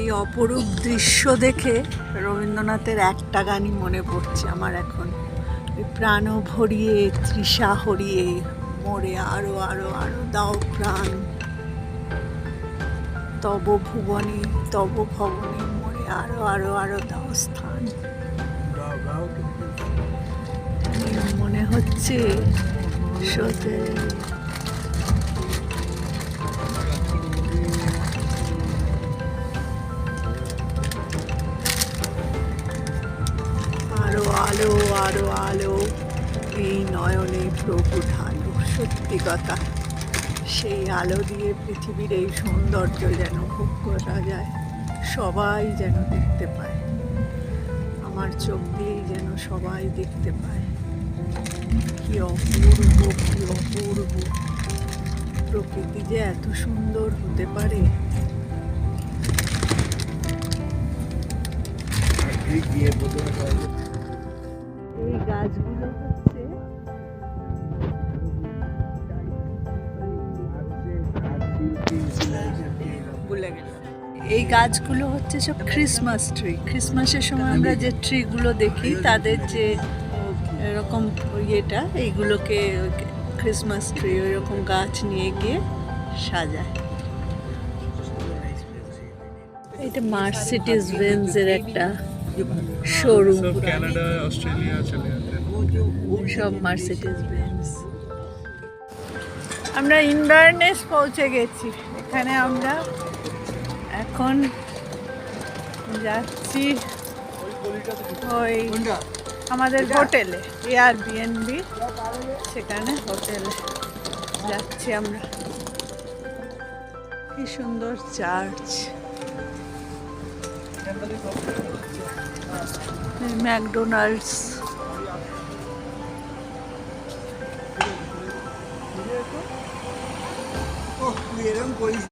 এই অপরূপ দৃশ্য দেখে রবীন্দ্রনাথের একটা গানই মনে পড়ছে আমার এখন, ওই প্রাণ ভরিয়ে তৃষা হরিয়ে মোরে আরো আরো আরো দাও প্রাণ, তব ভুবনে তব ভবনে মোরে আরো আরো আরো দাও স্থান। মনে হচ্ছে সত্যি আরো আলো আরো আলো এই নয়নে প্রভু ঢালো। সত্যি কথা, সেই আলো দিয়ে পৃথিবীর এই সৌন্দর্য যেন ভোগ করা যায়, সবাই যেন দেখতে পায়, আমার চোখ দিয়েই যেন সবাই দেখতে পায়। কি অপূর্ব, কি অপূর্ব প্রকৃতি যে এত সুন্দর হতে পারে। এই গাছগুলো হচ্ছে এই গাছগুলো হচ্ছে সব ক্রিসমাস ট্রি। ক্রিসমাসের সময় আমরা যে ট্রিগুলো দেখি তাদের যে এরকম ইয়েটা, এইগুলোকে ক্রিসমাস ট্রি ওই রকম গাছ নিয়ে গিয়ে সাজায়। এটা মার্সিডিজ বেঞ্জের একটা শোরুম, কানাডা অস্ট্রেলিয়া চলে সব মার্সিডিজ বেঞ্জ। আমরা ইনভারনেস পৌঁছে গেছি। এখানে আমরা এখন যাচ্ছি ওই আমাদের হোটেলে, এয়ারবিএনবি, সেখানে হোটেলে যাচ্ছি আমরা। কি সুন্দর চার্চ, ম্যাকডোনাল্ডস।